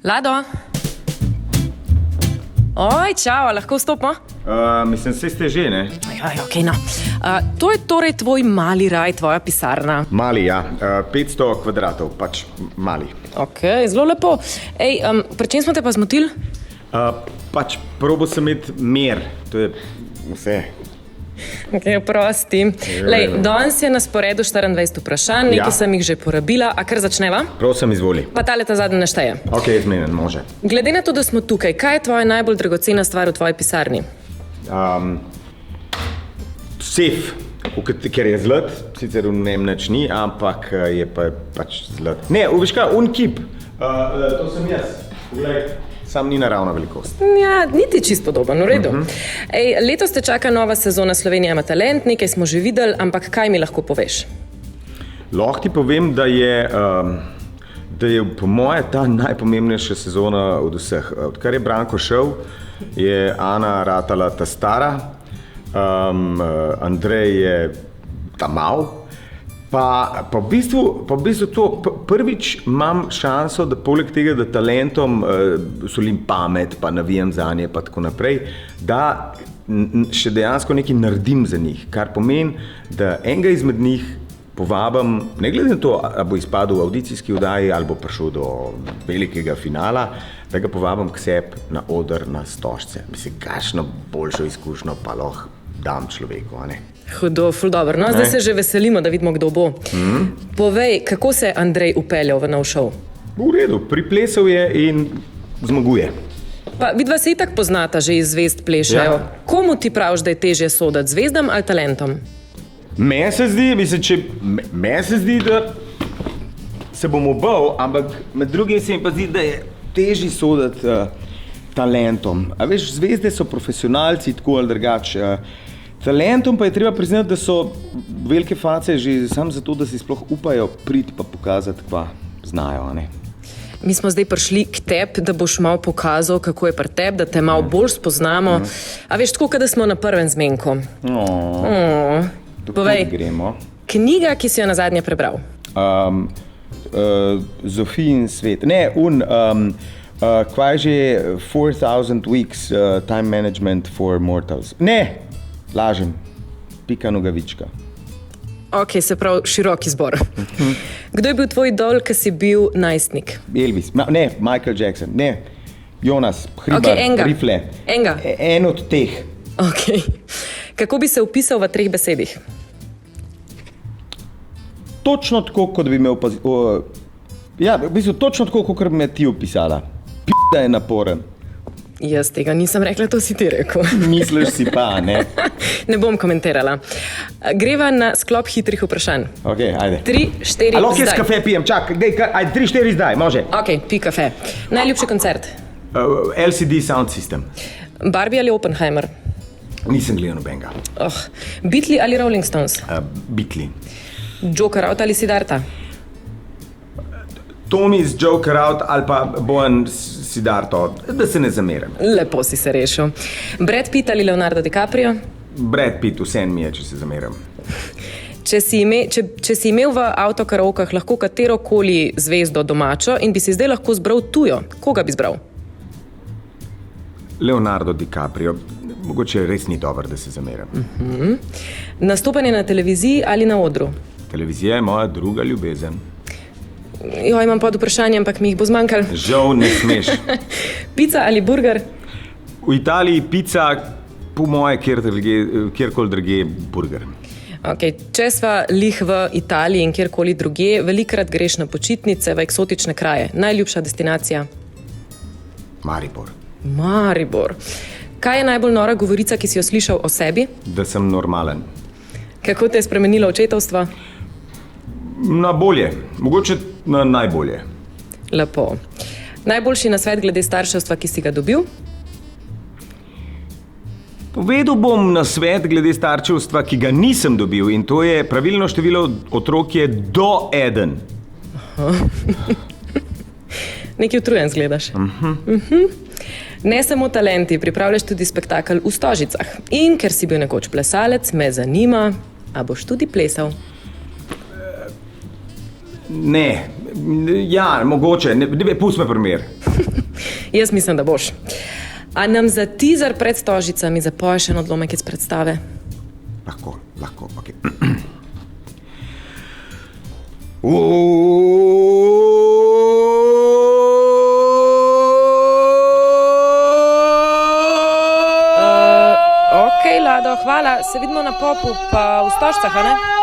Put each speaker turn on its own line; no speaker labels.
Lado? Oj, čau, lahko vstopimo?
Mislim, vse ste že, ne?
Okej, no. To je torej tvoj mali raj, tvoja pisarna.
Mali, ja. 500 kvadratov, pač mali.
Okej, zelo lepo. Ej, pri čem smo te pa zmotili?
Pač probo sem imeti mer, to je vse.
Okej, prosti. Lej, danes je na sporedu 24 vprašanj, nekaj sem jih že porabila, a kar začneva?
Prosim, izvoli.
Pa tale ta zadnji našteje.
Okej, zmenen, može.
Glede na to, da smo tukaj, kaj je tvoja najbolj dragocena stvar v tvoji pisarni?
Sef, ker je zlat, sicer v njem nič ni, ampak je pač zlat. Ne, veš kaj, kip, to sem jaz. Poglej, sam ni naravna velikost.
Ja, niti čisto podoben, v redu. Ej, letos te čaka nova sezona Slovenija ima talent, nekaj smo že videli, ampak kaj mi lahko poveš?
Lahko ti povem, da je po moje ta najpomembnejša sezona od vseh. Odkar je Branko šel, je Ana ratala ta stara, Andrej je ta mal, pa v bistvu to prvič imam šanso, da poleg tega, da talentom solim pamet, pa navijam zanje, pa tako naprej, da še dejansko nekaj naredim za njih, kar pomeni, da enega izmed njih povabim, ne glede na to, ali bo izpadel v avdicijski oddaji ali bo prišel do velikega finala, da ga povabim k sebi na oder, na stožce. Mislim, kakšno boljšo izkušnjo pa lahko dam človeku, a ne?
Hudo, ful dobro. No, zdaj se že veselimo, da vidimo, kdo bo. Povej, kako se je Andrej upeljal v nov šov?
V redu, priplesal je in zmaguje.
Pa vidva se itak poznata, že iz zvezd plešajo.
Ja.
Komu ti praviš, da je težje soditi, zvezdam ali talentom?
Meni se zdi, da se bom obal, ampak med drugim se mi pa zdi, da je težje soditi talentom. A veš, zvezde so profesionalci, tako ali drugače. Talentom pa je treba priznati, da so velike face že samo zato, da si sploh upajo priti pa pokazati, kva znajo, a ne?
Mi smo zdaj prišli k tebi, da boš malo pokazal, kako je pri tebi, da te malo bolj spoznamo. A veš, tako, da smo na prvem zmenku. Povej,
gremo.
Knjiga, ki si jo nazadnje prebral?
Zofijin svet. Ne, kva je že 4000 weeks time management for mortals. Ne, lažem. Pika Nogavička.
Ok, se pravi, širok izbor. Kdo je bil tvoj idol, ki si bil najstnik?
Elvis. Ne, Michael Jackson. Ne, Jonas, Hribar,
Okay,
Rifle.
Enga.
En od teh.
Ok. Kako bi se opisal v 3 besedih?
Točno tako, kot bi me točno tako, kot bi me ti opisala. Da je naporen.
Jaz tega nisem rekla, to si ti rekel.
Misliš si pa, ne?
Ne bom komentirala. Greva na sklop hitrih vprašanj.
Ok, ajde.
3, 4,
Lahko jaz
zdaj.
kafe pijem, čak, ajde, 3, 4 zdaj, može.
Ok, pi kafe. Najljubši koncert?
LCD Sound System.
Barbie ali Oppenheimer?
Nisem gledal nobenega.
Beatli ali Rolling Stones?
Beatli.
Joker out ali Siddhartha?
Tommy's Joker out ali pa Bojan Siddhartha, da se ne zamerim.
Lepo si se rešil. Brad Pitt ali Leonardo DiCaprio?
Brad Pitt, vseeno mi je, če se zamerim.
Če si imel v avtokarokah lahko katerokoli zvezdo domačo in bi si zdaj lahko zbral tujo, koga bi zbral?
Leonardo DiCaprio. Mogoče res ni dobro, da se zamerim.
Nastopanje na televiziji ali na odru?
Televizija je moja druga ljubezen.
Jo, imam pod vprašanje, ampak mi jih bo zmanjkalo.
Žal ne smeš.
Pica ali burger?
V Italiji pica, po moje kjerkoli drugje burger.
Okay. Če sva lih v Italiji in kjerkoli drugje, velikrat greš na počitnice v eksotične kraje. Najljubša destinacija?
Maribor.
Maribor. Kaj je najbolj nora govorica, ki si jo slišal o sebi?
Da sem normalen.
Kako te je spremenilo očetovstvo?
Na bolje, mogoče na najbolje.
Lepo. Najboljši nasvet glede starševstva, ki si ga dobil?
Povedal bom nasvet glede starševstva, ki ga nisem dobil, in to je pravilno število otrok je do 1.
Nekaj utrujen zgledaš. Ne samo talenti, pripravljaš tudi spektakel v Stožicah. In ker si bil nekoč plesalec, me zanima, a boš tudi plesal?
Ne, ja, mogoče, pusti me primer.
Jaz mislim, da boš. A nam za teaser pred Stožicami zapoješ en odlomek iz predstave?
Lahko, ok.
Ok, Lado, hvala. Se vidimo na popu, pa v Stožcah, a ne?